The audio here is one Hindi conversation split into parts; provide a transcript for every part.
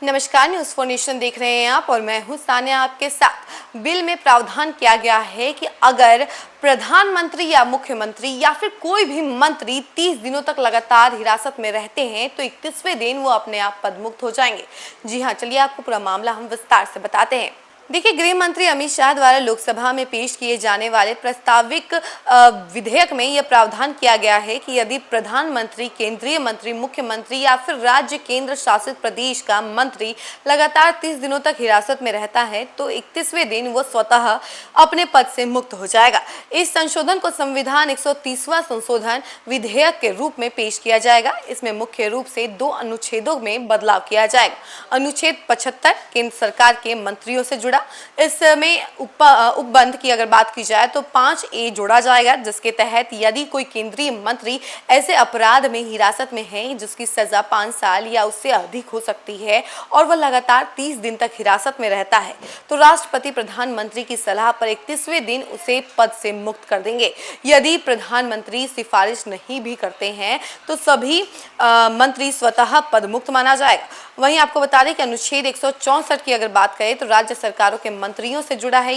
नमस्कार, न्यूज़ फॉर नेशन देख रहे हैं आप और मैं हूं सानिया आपके साथ। बिल में प्रावधान किया गया है कि अगर प्रधानमंत्री या मुख्यमंत्री या फिर कोई भी मंत्री 30 दिनों तक लगातार हिरासत में रहते हैं तो 31वें दिन वो अपने आप पदमुक्त हो जाएंगे। जी हाँ, चलिए आपको पूरा मामला हम विस्तार से बताते हैं। देखिए, गृह मंत्री अमित शाह द्वारा लोकसभा में पेश किए जाने वाले प्रस्ताविक विधेयक में यह प्रावधान किया गया है कि यदि प्रधानमंत्री, केंद्रीय मंत्री, मुख्यमंत्री या फिर राज्य केंद्र शासित प्रदेश का मंत्री लगातार 30 दिनों तक हिरासत में रहता है तो 31वें दिन वो स्वतः अपने पद से मुक्त हो जाएगा। इस संशोधन को संविधान 130वां संशोधन विधेयक के रूप में पेश किया जाएगा। इसमें मुख्य रूप से 2 अनुच्छेदों में बदलाव किया जाएगा। अनुच्छेद 75 केंद्र सरकार के मंत्रियों से जुड़ा, इसमें उपबंध की अगर बात की जाए तो 5A जोड़ा जाएगा, जिसके तहत यदि कोई केंद्रीय मंत्री ऐसे अपराध में हिरासत में है जिसकी सजा 5 साल या उससे अधिक हो सकती है और वह लगातार 30 दिन तक हिरासत में रहता है तो राष्ट्रपति प्रधानमंत्री की सलाह पर 31वें दिन उसे पद से मुक्त कर देंगे। यदि प्रधानमंत्री सिफारिश नहीं भी करते हैं तो सभी मंत्री स्वतः पद मुक्त माना जाएगा। वहीं आपको बता दें कि अनुच्छेद 164 की अगर बात करें तो राज्य सरकारों के मंत्रियों से जुड़ा है।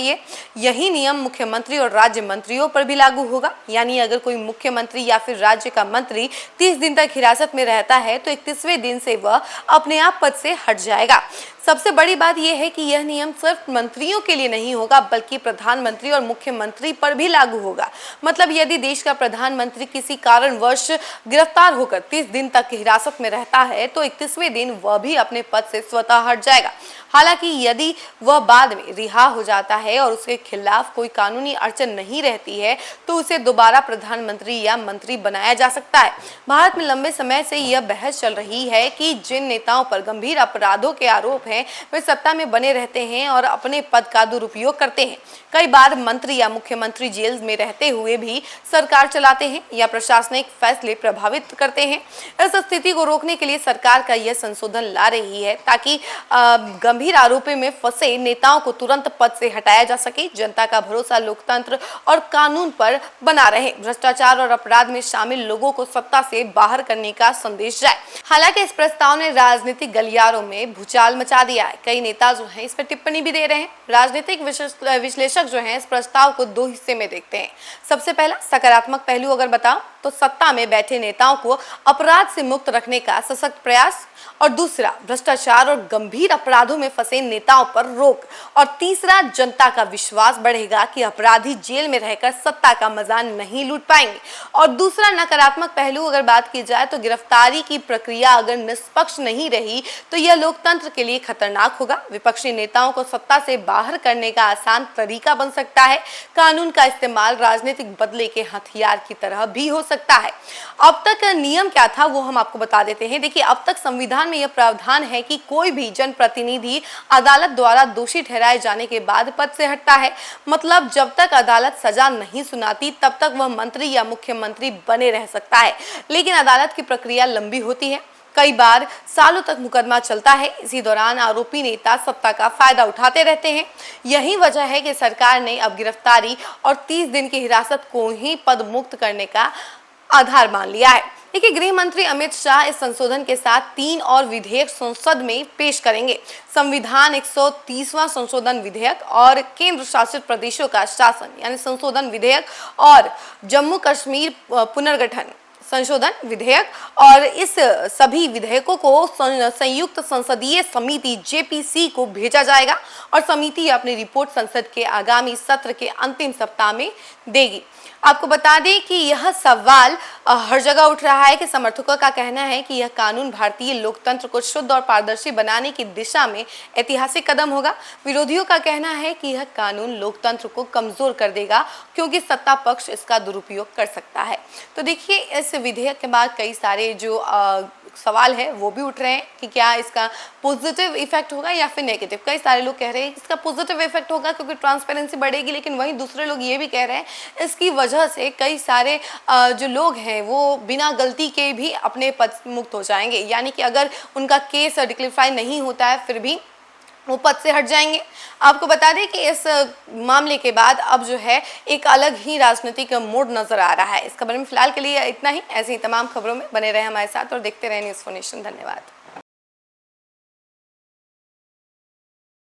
यही नियम मुख्यमंत्री और राज्य मंत्रियों पर भी लागू होगा। यानी अगर कोई मुख्यमंत्री या फिर राज्य का मंत्री 30 दिन तक हिरासत में रहता है तो 31वें दिन से वह अपने आप पद से हट जाएगा। सबसे बड़ी बात यह है कि यह नियम सिर्फ मंत्रियों के लिए नहीं होगा बल्कि प्रधानमंत्री और मुख्यमंत्री पर भी लागू होगा। मतलब यदि देश का प्रधानमंत्री किसी कारणवश गिरफ्तार होकर 30 दिन तक हिरासत में रहता है तो 31वें दिन वह भी अपने पद से स्वतः हट जाएगा। हालांकि यदि वह बाद में रिहा हो जाता है और उसके खिलाफ कोई कानूनी अड़चन नहीं रहती है तो उसे दोबारा प्रधानमंत्री या मंत्री बनाया जा सकता है। भारत में लंबे समय से यह बहस चल रही है कि जिन नेताओं पर गंभीर अपराधों के आरोप हैं वे सत्ता में बने रहते हैं और अपने पद का दुरुपयोग करते हैं। कई बार मंत्री या मुख्यमंत्री जेल में रहते हुए भी सरकार चलाते हैं या प्रशासनिक फैसले प्रभावित करते हैं। इस स्थिति को रोकने के लिए सरकार का यह संशोधन ला रही है ताकि गंभीर आरोपों में फंसे नेताओं को तुरंत पद से हटाया जा सके, जनता का भरोसा लोकतंत्र और कानून पर बना रहे, भ्रष्टाचार और अपराध में शामिल लोगों को सत्ता से बाहर करने का संदेश जाए। हालांकि इस प्रस्ताव ने राजनीतिक गलियारों में भूचाल मचा दिया है। कई नेता जो हैं इस पर टिप्पणी भी दे रहे हैं। राजनीतिक विश्लेषक जो हैं इस प्रस्ताव को 2 हिस्से में देखते हैं। सबसे पहला सकारात्मक पहलू अगर बताओ तो सत्ता में बैठे नेताओं को अपराध से मुक्त रखने का सशक्त प्रयास, और दूसरा भ्रष्टाचार और गंभीर अपराधों में फंसे नेताओं पर रोक, और तीसरा जनता का विश्वास बढ़ेगा कि अपराधी जेल में रहकर सत्ता का मजा नहीं लूट पाएंगे। और दूसरा नकारात्मक पहलू अगर बात की जाए तो गिरफ्तारी की प्रक्रिया अगर निष्पक्ष नहीं रही तो यह लोकतंत्र के लिए खतरनाक होगा। विपक्षी नेताओं को सत्ता से बाहर करने का आसान तरीका बन सकता है। कानून का इस्तेमाल राजनीतिक बदले के हथियार की तरह भी हो सकता है। अब तक नियम क्या था वो हम आपको बता देते हैं। देखिए, अब तक संविधान में यह प्रावधान है कि कोई भी जनप्रतिनिधि अदालत द्वारा दोषी ठहराए जाने के बाद पद से हटता है। मतलब जब तक अदालत सजा नहीं सुनाती तब तक वह मंत्री या मुख्यमंत्री बने रह सकता है, लेकिन अदालत की प्रक्रिया लंबी होती है। कई बार सालों तक मुकदमा चलता है। इसी दौरान आरोपी नेता सत्ता का फायदा उठाते रहते हैं। यही वजह है कि सरकार ने अब गिरफ्तारी और 30 दिन की हिरासत को ही पद मुक्त करने का आधार मान लिया है। देखिए, गृह मंत्री अमित शाह इस संशोधन के साथ 3 और विधेयक संसद में पेश करेंगे। संविधान 130वां संशोधन विधेयक और केंद्र शासित प्रदेशों का शासन यानी संशोधन विधेयक और जम्मू कश्मीर पुनर्गठन संशोधन विधेयक, और इस सभी विधेयकों को संयुक्त संसदीय समिति JPC को भेजा जाएगा और समिति अपनी रिपोर्ट संसद के आगामी सत्र के अंतिम सप्ताह में देगी। आपको बता दें कि यह सवाल हर जगह उठ रहा है कि समर्थकों का कहना है कि यह कानून भारतीय लोकतंत्र को शुद्ध और पारदर्शी बनाने की दिशा में ऐतिहासिक कदम होगा। विरोधियों का कहना है कि यह कानून लोकतंत्र को कमजोर कर देगा क्योंकि सत्ता पक्ष इसका दुरुपयोग कर सकता है। तो देखिए, इस विधेयक के बाद कई सारे जो सवाल है वो भी उठ रहे हैं कि क्या इसका पॉजिटिव इफेक्ट होगा या फिर नेगेटिव। कई सारे लोग कह रहे हैं इसका पॉजिटिव इफेक्ट होगा क्योंकि ट्रांसपेरेंसी बढ़ेगी, लेकिन वहीं दूसरे लोग ये भी कह रहे हैं इसकी वजह से कई सारे जो लोग हैं वो बिना गलती के भी अपने पद मुक्त हो जाएंगे। यानी कि अगर उनका केस डिक्लेरिफाई नहीं होता है फिर भी वो पद से हट जाएंगे। आपको बता दें कि इस मामले के बाद अब जो है एक अलग ही राजनीतिक मोड़ नजर आ रहा है। इस खबर में फिलहाल के लिए इतना ही। ऐसे ही तमाम खबरों में बने रहे हमारे साथ और देखते रहे न्यूज़ फॉर नेशन। धन्यवाद।